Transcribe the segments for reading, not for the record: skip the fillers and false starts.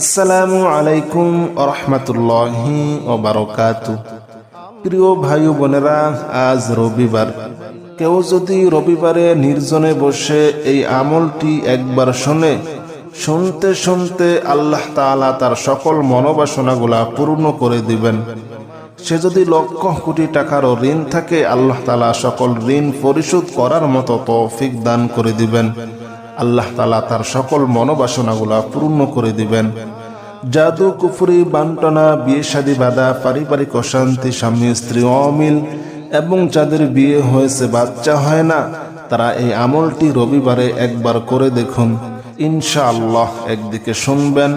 আসসালামু আলাইকুম রহমতুল্লাহি ওয়া বারাকাতুহু। প্রিয় ভাই ও বোনেরা, আজ রবিবার। কেউ যদি রবিবারে নির্জনে বসে এই আমলটি একবার শুনতে শুনতে আল্লাহ তাআলা তার সকল মনোবাসনাগুলা পূর্ণ করে দিবেন। সে যদি লক্ষ কোটি টাকারও ঋণ থাকে, আল্লাহ তাআলা সকল ঋণ পরিশোধ করার মতো তৌফিক দান করে দিবেন। আল্লাহ তাআলা তার সকল মনোবাসনাগুলা পূর্ণ করে দিবেন। জাদু, কুফরি, বান্টনা, বিয়ে শাদী বাঁধা, পারিবারিক অশান্তি, স্বামী স্ত্রী অমিল এবং যাদের বিয়ে হয়েছে বাচ্চা হয় না, তারা এই আমলটি রবিবারে একবার করে দেখুন। ইনশাআল্লাহ একদিকে শুনবেন,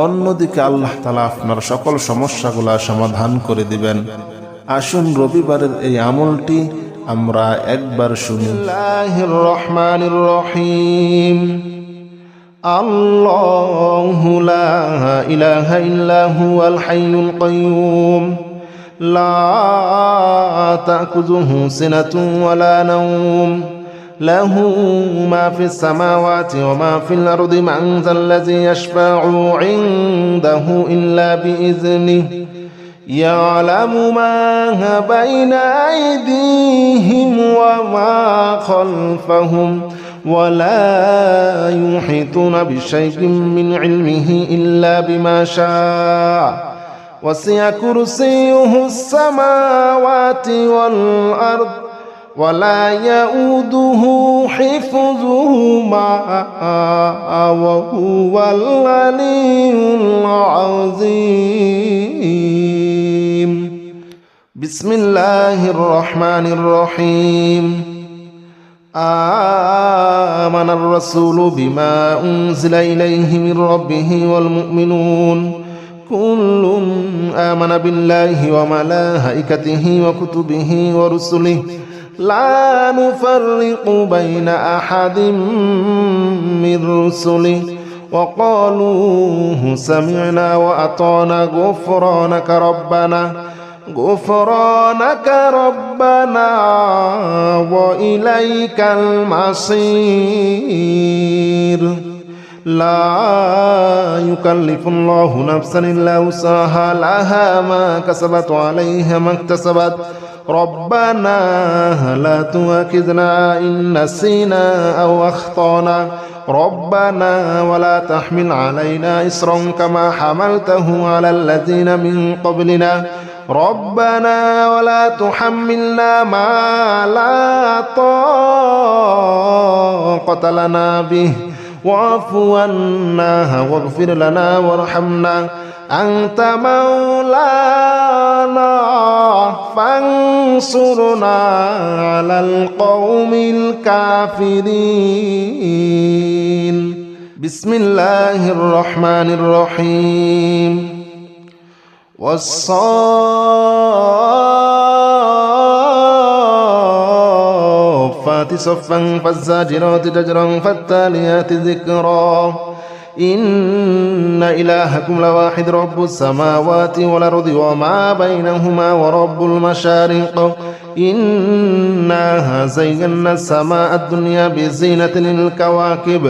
অন্যদিকে আল্লাহ তাআলা আপনার সকল সমস্যাগুলা সমাধান করে দিবেন। আসুন রবিবারের এই আমলটি আমরা একবার শুনি। বিসমিল্লাহির রহমানির রহিম। আল্লাহু লা ইলাহা ইল্লা হুয়াল হাইয়ুল কাইয়্যুম লা তা'খুযুহু সিনাতুন ওয়া লা নাওম লাহু মা ফিস সামাওয়াতি ওয়া মা ফিল আরদি মান যাল্লাযী ইয়াশফা'ু 'ইনদাহু ইল্লা বিইযনিহি يعلم ما بين أيديهم وما خلفهم ولا يحيطون بشيء من علمه إلا بما شاء وسع كرسيه السماوات والأرض ولا يؤوده حفظهما وهو العلي العظيم. بسم الله الرحمن الرحيم. آمن الرسول بما أنزل إليه من ربه والمؤمنون كل آمن بالله وملائكته وكتبه ورسله لا نفرق بين أحد من رسله وقالوا سمعنا وأطعنا غفرانك ربنا وإليك المصير. لا يكلف الله نفسا إلا وسعها لها ما كسبت وعليها ما اكتسبت ربنا لا تؤاخذنا إن نسينا أو أخطأنا ربنا ولا تحمل علينا إصرا كما حملته على الذين من قبلنا ربنا ولا تحملنا ما لا طاقة لنا به واعف عنا واغفر لنا وارحمنا أنت مولانا فانصرنا على القوم الكافرين. بسم الله الرحمن الرحيم. والصافات صفا فالزاجرات زجرا فالتاليات ذكرا إن إلهكم لواحد رب السماوات والأرض وما بينهما ورب المشارق إنا زينا السماء الدنيا بزينة للكواكب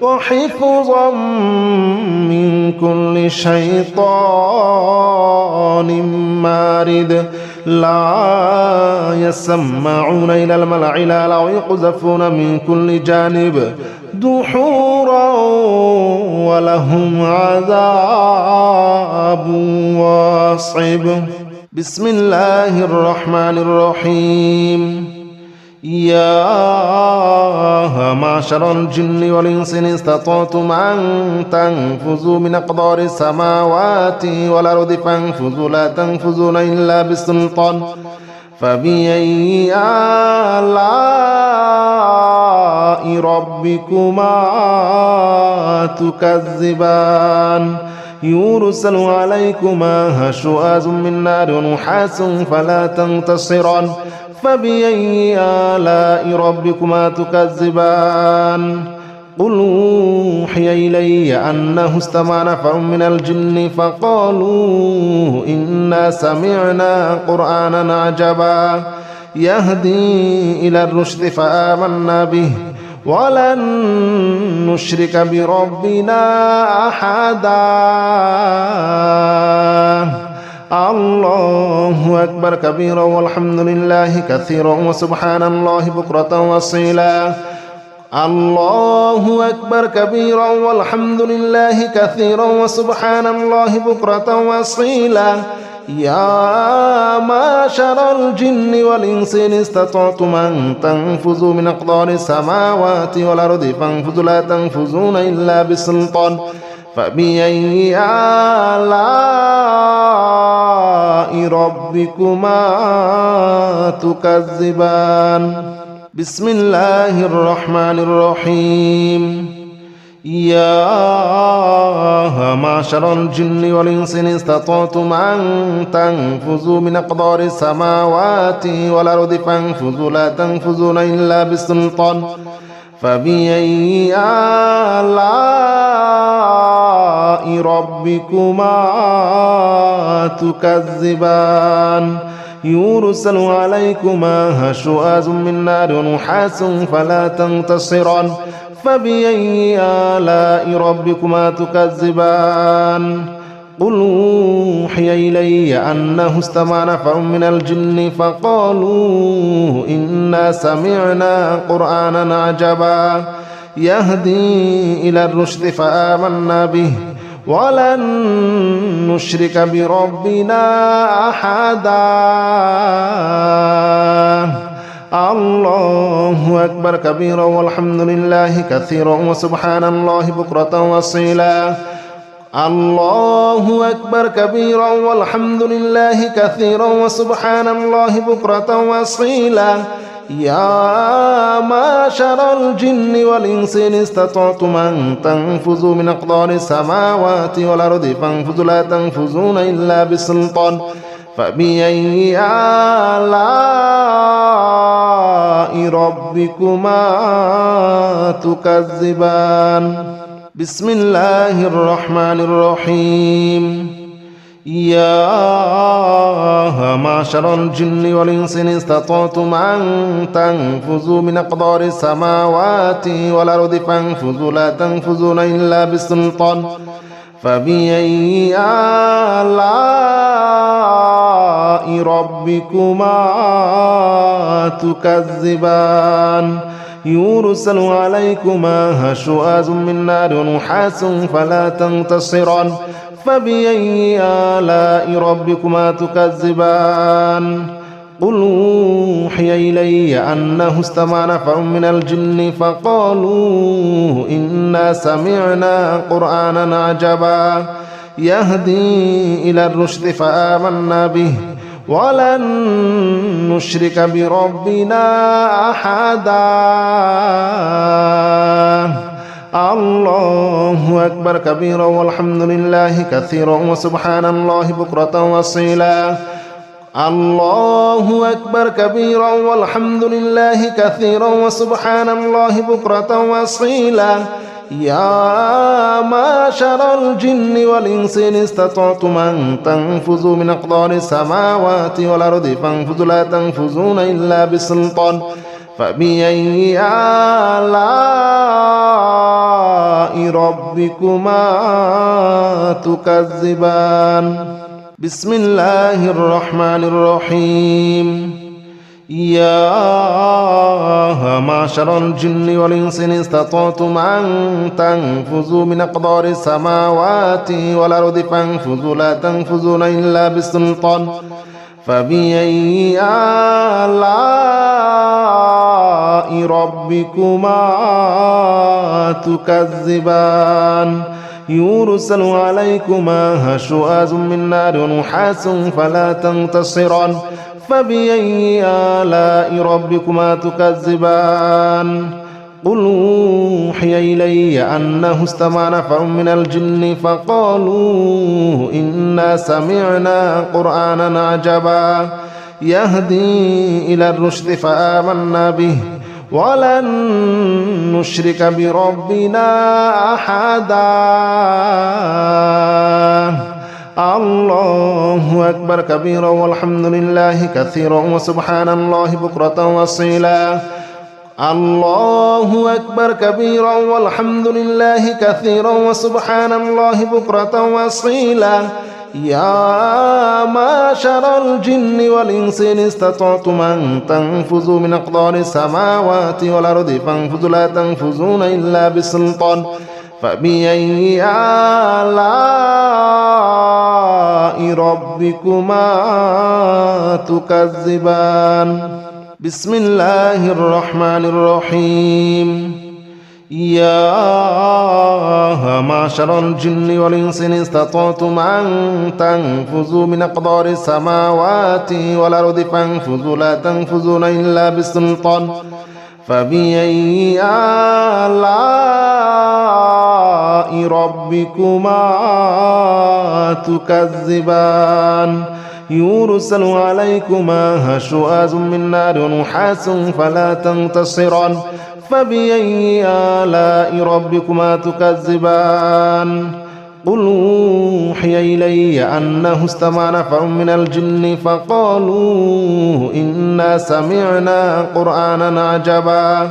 وحفظا من كل شيطان مارد لا يسمعون إلى الملأ الأعلى ويقذفون من كل جانب دحورا ولهم عذاب واصب. بسم الله الرحمن الرحيم. يا معشر الجن والإنس إن استطعتم أن تنفذوا من أقدار السماوات والأرض فانفذوا لا تنفذون إلا بسلطان فبأي آلاء ربكما تكذبان يرسل عليكما شواظ من نار ونحاس فلا تنتصران فبأي آلاء ربكما تكذبان قل أوحي إلي أنه استمع نفر من الجن فقالوا إنا سمعنا قرآنا عجبا يهدي إلى الرشد فآمنا به ولن نشرك بربنا أحدا الله أكبر كبيرا والحمد لله كثيرا وسبحان الله بكرة وأصيلا الله أكبر كبيرا والحمد لله كثيرا وسبحان الله بكرة وأصيلا يا معشر الجن والإنس إن استطعتم أن تنفذوا من أقطار السماوات والأرض فانفذوا لا تنفذون إلا بسلطان فبأي آلاء ربكما تكذبان بسم الله الرحمن الرحيم يا معشر الجن والإنس إن استطعتم أن تنفذوا من أقطار السماوات والأرض فانفذوا لا تنفذون إلا بسلطان فبأي آلاء ربكما تكذبان يرسل عليكما شواظ من نار ونحاس فلا تنتصران فبأي آلاء ربكما تكذبان قل أوحي إلي أنه استمع نفر من الجن فقالوا إنا سمعنا قرآنا عجبا يهدي إلى الرشد فآمنا به ولن نشرك بربنا أحدا الله أكبر كبيرا والحمد لله كثيرا وسبحان الله بكرة وأصيلا الله أكبر كبيرا والحمد لله كثيرا وسبحان الله بكرة وأصيلا يا معشر الجن والإنس إن استطعتم أن تنفذوا من أقطار السماوات والأرض فانفذوا لا تنفذون إلا بسلطان فبأي آلاء ربكما تكذبان بسم الله الرحمن الرحيم يا معشر الجن والإنس إن استطعتم أن تنفذوا من أقطار السماوات والأرض فانفذوا لا تنفذون إلا بسلطان فبأي آلاء ربكما تكذبان يرسل عليكما شواظ من نار ونحاس فلا تنتصران فبأي آلاء ربكما تكذبان قل أوحي إلي أنه استمع نفر من الجن فقالوا إنا سمعنا قرآنا عجبا يهدي إلى الرشد فآمنا به ولن نشرك بربنا أحدا الله أكبر كبيرا والحمد لله كثيرا وسبحان الله بكرة وأصيلا الله أكبر كبيرا والحمد لله كثيرا وسبحان الله بكرة وأصيلا يا معشر الجن والإنس إن استطعتم أن تنفذوا من أقطار السماوات والأرض فانفذوا لا تنفذون إلا بسلطان فبأي آلاء ربكما تكذبان بسم الله الرحمن الرحيم يا معشر الجن والإنس إن استطعتم أن تنفذوا من أقطار السماوات والأرض فانفذوا لا تنفذون إلا بسلطان فبأي آلاء ربكما تكذبان يرسل عليكما شواظ من نار ونحاس فلا تنتصران فبأي آلاء ربكما تكذبان قل أوحي إلي أنه استمع نفر من الجن فقالوا إنا سمعنا قرآنا عجبا يهدي إلى الرشد فآمنا به ولن نشرك بربنا أحدا الله أكبر كبيرا والحمد لله كثيرا وسبحان الله بكرة وأصيلا الله أكبر كبيرا والحمد لله كثيرا وسبحان الله بكرة وأصيلا يا معشر الجن والإنس إن استطعتم أن تنفذوا من أقطار السماوات والأرض فانفذوا لا تنفذون إلا بسلطان فبأي آلاء ربكما تكذبان بسم الله الرحمن الرحيم يا معشر الجن والإنس إن استطعتم أن تنفذوا من أقطار السماوات والأرض فانفذوا لا تنفذون إلا بسلطان فبأي آلاء ربكما تكذبان يرسل عليكما شواظ من نار ونحاس فلا تنتصران فبأي آلاء ربكما تكذبان قل أوحي إلي أنه استمع نفر من الجن فقالوا إنا سمعنا قرآنا عجبا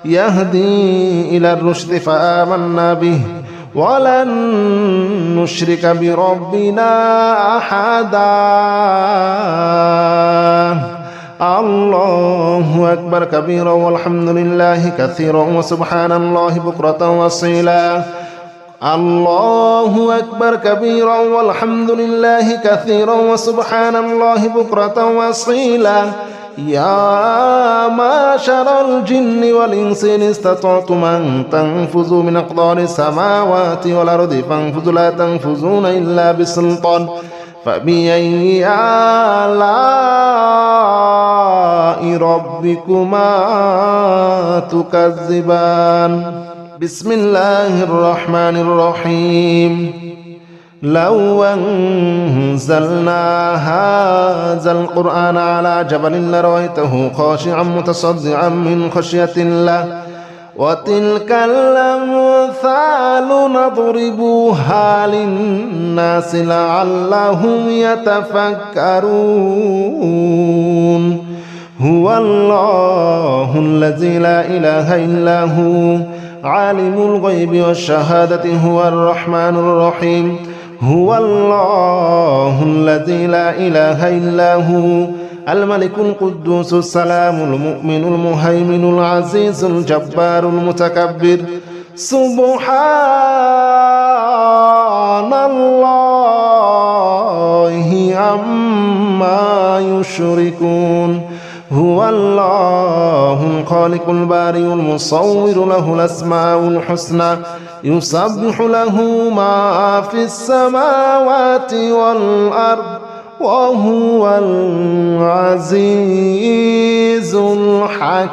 يهدي إلى الرشد فآمنا به ولن نشرك بربنا أحدا الله أكبر كبيرا والحمد لله كثيرا وسبحان الله بكرة وأصيلا الله أكبر كبيرا والحمد لله كثيرا وسبحان الله بكرة وأصيلا يا معشر الجن والإنس إن استطعتم أن تنفذوا من أقطار السماوات والأرض فانفذوا لا تنفذون إلا بسلطان فبأي آلاء ربكما تكذبان بسم الله الرحمن الرحيم لو أنزلنا هذا القرآن على جبل لرأيته خاشعا متصدعا من خشية الله وتلك الأمثال نضربها للناس لعلهم يتفكرون هو الله الذي لا إله إلا هو عالم الغيب والشهادة هو الرحمن الرحيم هو الله الذي لا إله إلا هو الملك القدوس السلام المؤمن المهيمن العزيز الجبار المتكبر سبحان الله عما يشركون هو الله الخالق البارئ المصور له الأسماء الحسنى يسبح له ما في السماوات والأرض وهو العزيز الحكيم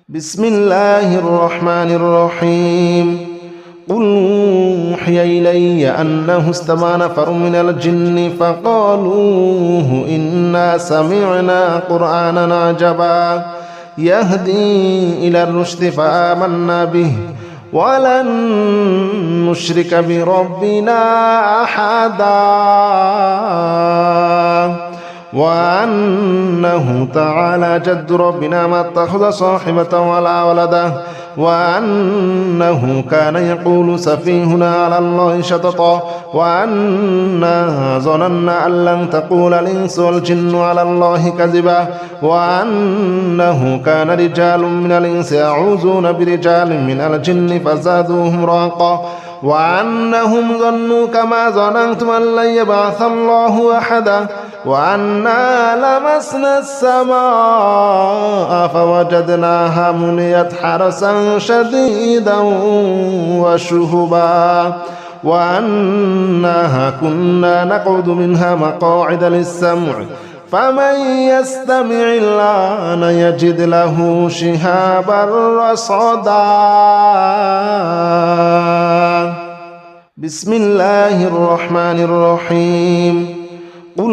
بسم الله الرحمن الرحيم قل أوحي إلي أنه استمع نفر من الجن فقالوا إنا سمعنا قرآنا عجبا يهدي إلى الرشد فآمنا به ولن نشرك بربنا أحدا وأنه تعالى جد ربنا ما اتخذ صاحبة ولا ولدا وأنه كان يقول سفيهنا على الله شططا وأنا ظننا أن لن تقول الإنس والجن على الله كذبا وأنه كان رجال من الإنس يعوذون برجال من الجن فزادوهم رهقا وأنهم ظنوا كما ظننتم أن لن يبعث الله أحدا وأنا لمسنا السماء فوجدناها مليت حرسا شديدا وشهبا وأنها كنا نقعد منها مقاعد للسمع فمن يستمع الآن يجد له شهابا رصدا بسم الله الرحمن الرحيم قل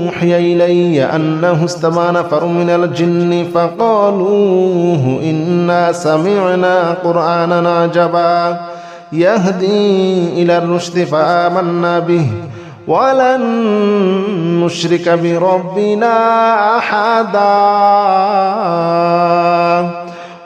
أوحي إلي أنه استمع نفر من الجن فقالوا إنا سمعنا قرآنا عجبا يهدي إلى الرشد فآمنا به ولن نشرك بربنا أحدا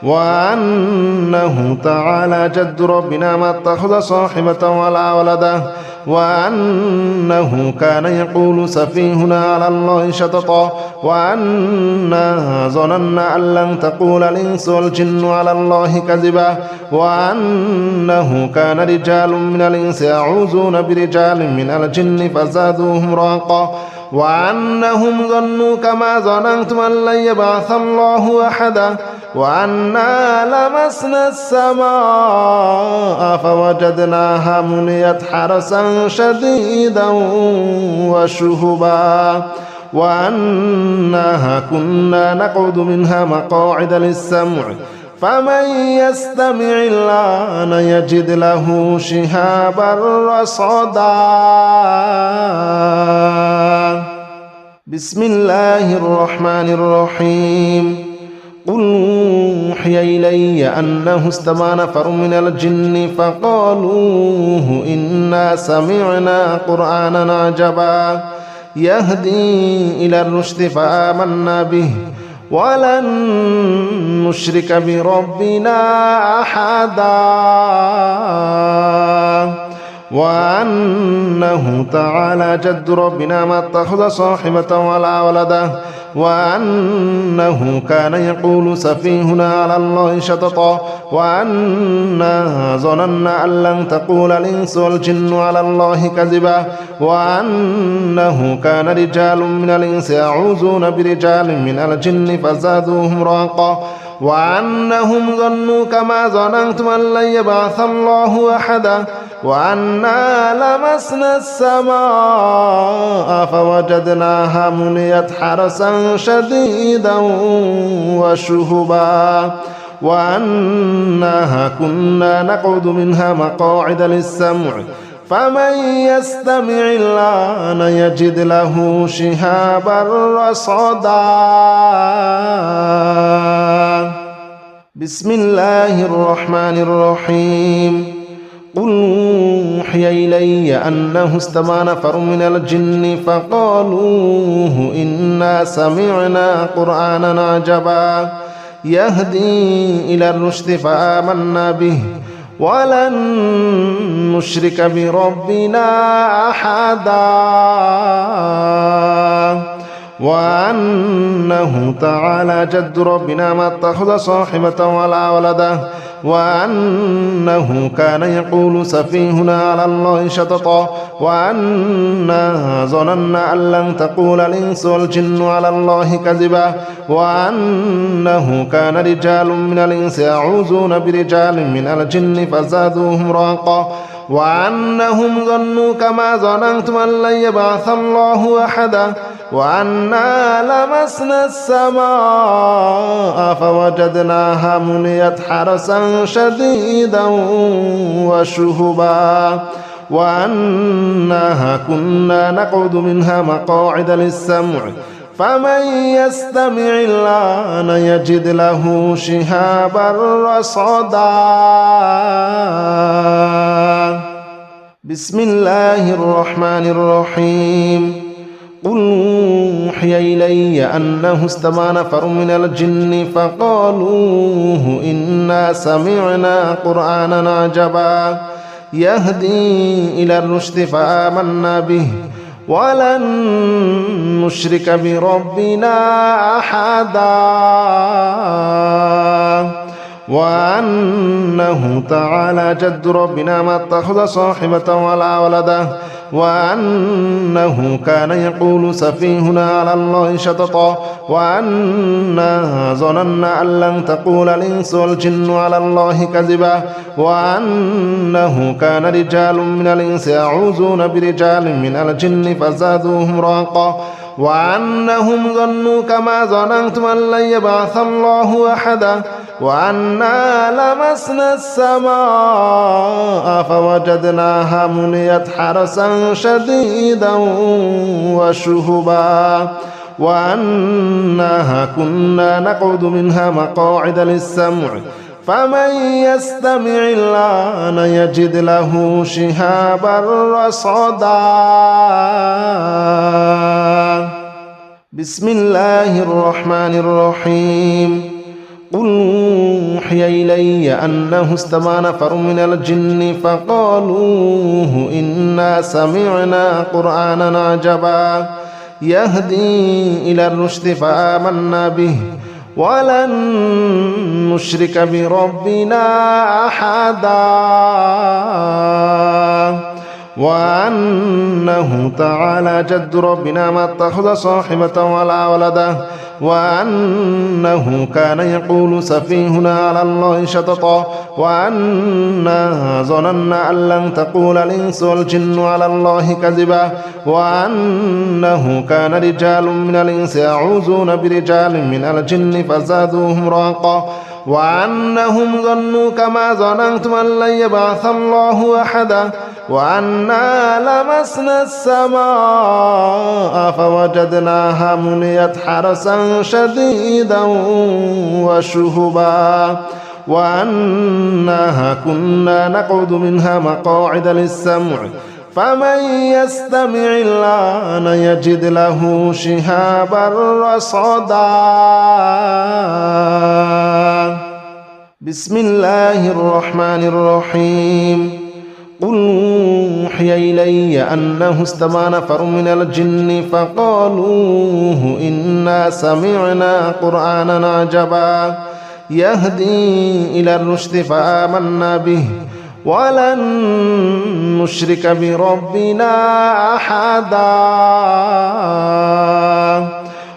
وأنه تعالى جد ربنا ما اتخذ صاحبة ولا ولدا وأنه كان يقول سفيهنا على الله شططا وأنا ظننا أن لن تقول الإنس والجن على الله كذبا وأنه كان رجال من الإنس يعوذون برجال من الجن فزادوهم رهقا وأنهم ظنوا كما ظننتم أن لن يبعث الله أحدا وأنا لمسنا السماء فوجدناها مليت حرسا شديدا وشهبا وأنها كنا نقعد منها مقاعد للسمع فمن يستمع الآن يجد له شهابا رصدا بسم الله الرحمن الرحيم قل أوحي إلي أنه استمع نفر من الجن فقالوا إنا سمعنا قرآنا عجبا يهدي إلى الرشد فآمنا به ولن نشرك بربنا أحدا وأنه تعالى جد ربنا ما اتخذ صاحبة ولا ولدا وأنه كان يقول سفيهنا على الله شططا وأنا ظننا أن لن تقول الإنس والجن على الله كذبا وأنه كان رجال من الإنس يعوذون برجال من الجن فزادوهم رهقا وأنهم ظنوا كما ظننتم أن لن يبعث الله أحدا وأنا لمسنا السماء فوجدناها مليت حرسا شديدا وشهبا وأنها كنا نقعد منها مقاعد للسمع فمن يستمع الآن يجد له شهابا رصدا بسم الله الرحمن الرحيم قل أوحي إلي أنه استمع نفر من الجن فقالوا إنا سمعنا قرآنا عجبا يهدي إلى الرشد فآمنا به ولن نشرك بربنا أحدا وأنه تعالى جد ربنا ما اتخذ صاحبة ولا ولدا وأنه كان يقول سفيهنا على الله شططا وأنا ظننا أن لن تقول الإنس والجن على الله كذبا وأنه كان رجال من الإنس يعوذون برجال من الجن فزادوهم رهقا وأنهم ظنوا كما ظننتم أن لن يبعث الله أحدا وأنا لمسنا السماء فوجدناها مليت حرسا شديدا وشهبا وأنها كنا نقعد منها مقاعد للسمع فمن يستمع الآن يجد له شهابا رصدا بسم الله الرحمن الرحيم قل أوحي إلي أنه استمع نفر من الجن فقالوا إنا سمعنا قرآنا عجبا يهدي إلى الرشد فآمنا به ولن نشرك بربنا أحدا وأنه تعالى جد ربنا ما اتخذ صاحبة ولا ولدا وأنه كان يقول سفيهنا على الله شططا وأنا ظننا أن لن تقول الإنس والجن على الله كذبا وأنه كان رجال من الإنس يعوذون برجال من الجن فزادوهم رهقا وأنهم ظنوا كما ظننتم أن لن يبعث الله أحدا وأنا لمسنا السماء فوجدناها مليت حرسا شديدا وشهبا وأنها كنا نقعد منها مقاعد للسمع فمن يستمع الآن يجد له شهابا رصدا بسم الله الرحمن الرحيم قل أوحي إلي أنه استمع نفر من الجن فقالوا إنا سمعنا قرآنا عجبا يهدي إلى الرشد فآمنا به ولن نشرك بربنا أحدا وأنه تعالى جد ربنا ما اتخذ صاحبة ولا ولدا وأنه كان يقول سفيهنا على الله شططا وأنا ظننا أن لن تقول الإنس والجن على الله كذبا وأنه كان رجال من الإنس يعوذون برجال من الجن فزادوهم رهقا وأنهم ظنوا كما ظننتم أن لن يبعث الله أحدا وأنا لمسنا السماء فوجدناها مليت حرسا شديدا وشهبا وأنها كنا نقعد منها مقاعد للسمع فمن يستمع الآن يجد له شهابا رصدا بسم الله الرحمن الرحيم قل أوحي إلي أنه استمع نفر من الجن فقالوا إنا سمعنا قرآنا عجبا يهدي إلى الرشد فآمنا به ولن نشرك بربنا أحدا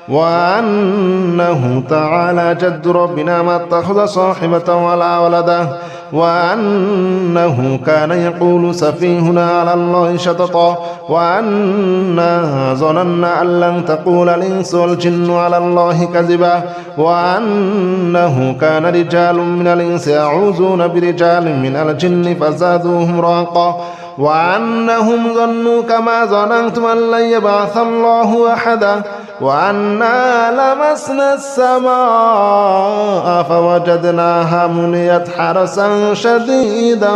وأنه تعالى جد ربنا ما اتخذ صاحبة ولا ولدا وأنه كان يقول سفيهنا على الله شططا وأنا ظننا أن لن تقول الإنس والجن على الله كذبا وأنه كان رجال من الإنس يعوذون برجال من الجن فزادوهم رهقا وأنهم ظنوا كما ظننتم أن لن يبعث الله أحدا وأنا لمسنا السماء فوجدناها مليت حرسا شديدا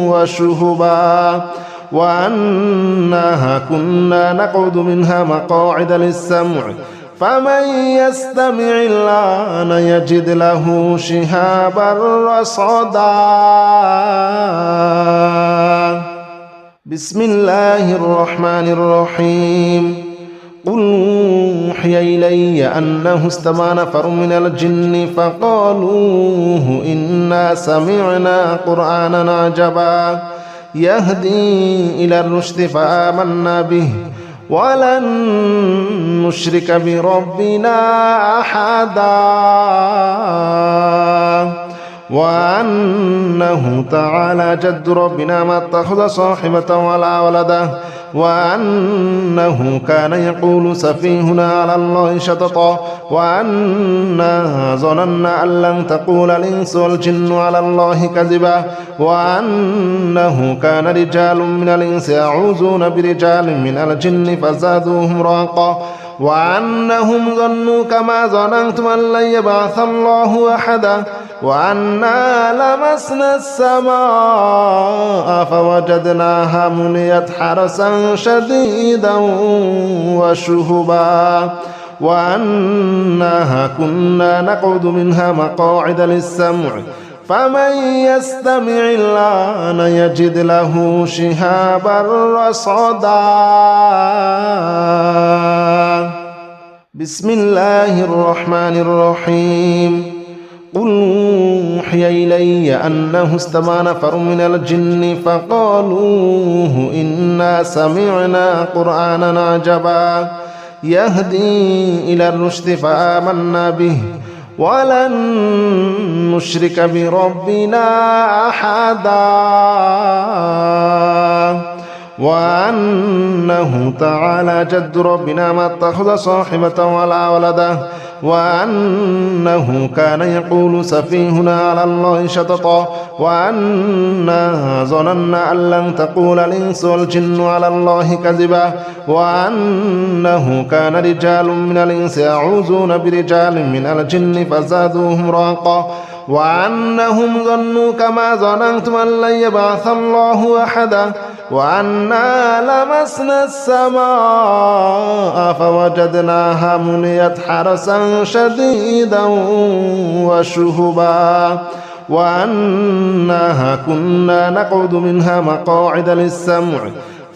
وشهبا وأنها كنا نقعد منها مقاعد للسمع فمن يستمع الآن يجد له شهابا رصدا بسم الله الرحمن الرحيم قل أوحي إلي أنه استمع نفر من الجن فقالوا إنا سمعنا قرآنا عجبا يهدي إلى الرشد فآمنا به ولن نشرك بربنا أحدا وأنه تعالى جد ربنا ما اتخذ صاحبة ولا ولدا وأنه كان يقول سفيهنا على الله شططا وأنا ظننا أن لن تقول الإنس والجن على الله كذبا وأنه كان رجال من الإنس يعوذون برجال من الجن فزادوهم رهقا وأنهم ظنوا كما ظننتم أن لن يبعث الله أحدا وأنا لمسنا السماء فوجدناها مليت حرسا شديدا وشهبا وأنها كنا نقعد منها مقاعد للسمع فمن يستمع الآن يجد له شهابا رصدا بسم الله الرحمن الرحيم قل أوحي إلي أنه استمع نفر من الجن فقالوا إنا سمعنا قرآنا عجبا يهدي إلى الرشد فآمنا به ولن نشرك بربنا أحدا وأنه تعالى جد ربنا ما اتخذ صاحبة ولا ولدا وأنه كان يقول سفيهنا على الله شططا وأنا ظننا أن لن تقول الإنس والجن على الله كذبا وأنه كان رجال من الإنس يعوذون برجال من الجن فزادوهم رهقا وأنهم ظنوا كما ظننتم أن لن يبعث الله أحدا وأنا لمسنا السماء فوجدناها مليت حرسا شديدا وشهبا وأنها كنا نقعد منها مقاعد للسمع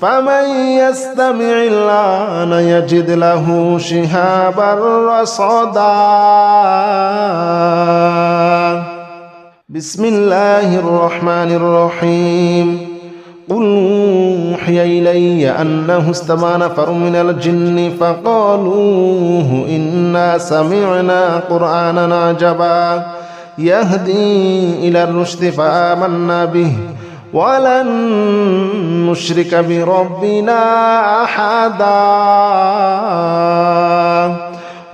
فمن يستمع الآن يجد له شهابا رصدا بسم الله الرحمن الرحيم قل أوحي إلي أنه استمع نفر من الجن فقالوا إنا سمعنا قرآنا عجبا يهدي إلى الرشد فآمنا به ولن نشرك بربنا أحدا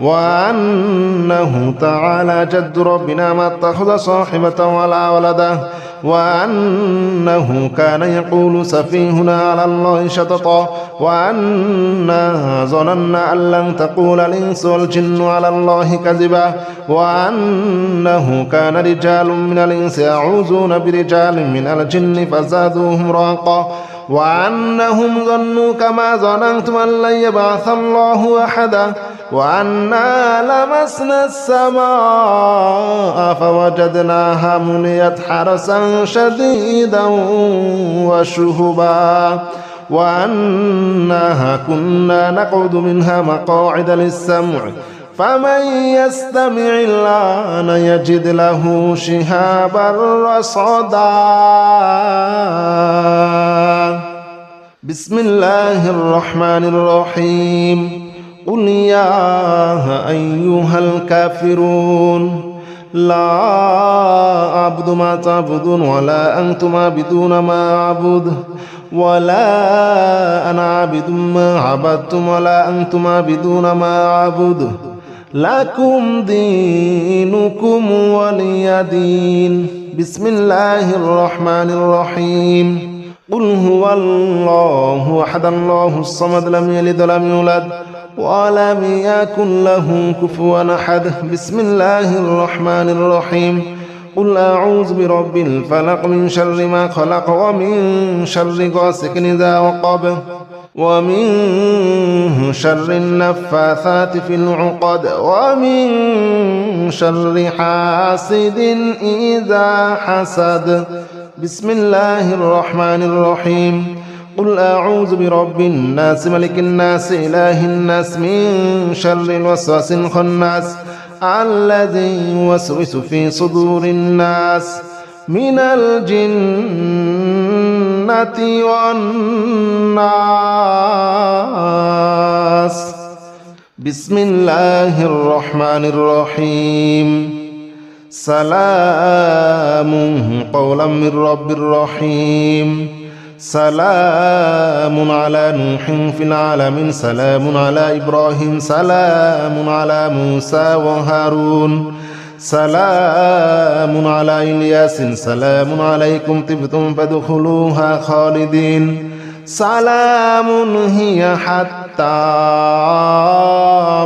وأنه تعالى جد ربنا ما اتخذ صاحبة ولا ولدا وأنه كان يقول سفيهنا على الله شططا وأنا ظننا أن لن تقول الإنس والجن على الله كذبا وأنه كان رجال من الإنس يعوذون برجال من الجن فزادوهم رهقا وأنهم ظنوا كما ظننتم أن لن يبعث الله أحدا وأنا لمسنا السماء فوجدناها مليت حرسا شديدا وشهبا وأنها كنا نقعد منها مقاعد للسمع فمن يستمع الآن يجد له شهابا رصدا بسم الله الرحمن الرحيم قل يا أيها الكافرون لا أعبد ما تعبدون ولا أنتم عابدون ما أعبد ولا أنا عابد ما عبدتم ولا أنتم عابدون ما أعبد لكم دينكم ولي دين بسم الله الرحمن الرحيم قل هو الله أحد الله الصمد لم يلد ولم يولد ولم يكن له كفوا أحد بسم الله الرحمن الرحيم قل أعوذ برب الفلق من شر ما خلق ومن شر غاسق إذا وقب ومن شر النفاثات في العقد ومن شر حاسد إذا حسد بسم الله الرحمن الرحيم قل أعوذ برب الناس ملك الناس إله الناس من شر الوسواس الخناس الذي يوسوس في صدور الناس من الجنة والناس بسم الله الرحمن الرحيم سلام قولا من رب رحيم سلام على نوح في العالمين سلام على إبراهيم سلام على موسى وهارون سلام على إلياس سلام عليكم طبتم فادخلوها خالدين سلام هي حتى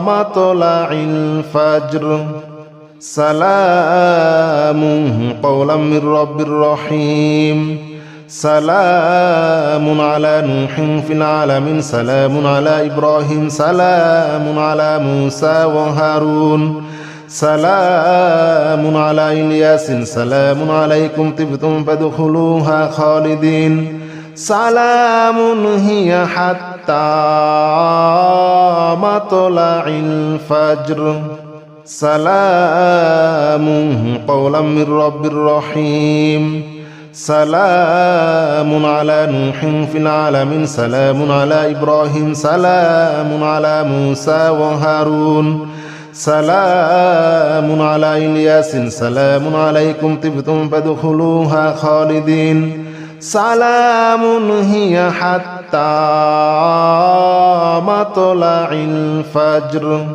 مطلع الفجر سلام قولا من رب رحيم سلام على نوح في العالمين سلام على إبراهيم سلام على موسى وهارون سلام على إلياس سلام عليكم طبتم فادخلوها خالدين سلام هي حتى مطلع الفجر سلام قولا من رب رحيم سلام على نوح في العالمين سلام على إبراهيم سلام على موسى وهارون سلام على إلياس سلام عليكم طبتم فادخلوها خالدين سلام هي حتى مطلع الفجر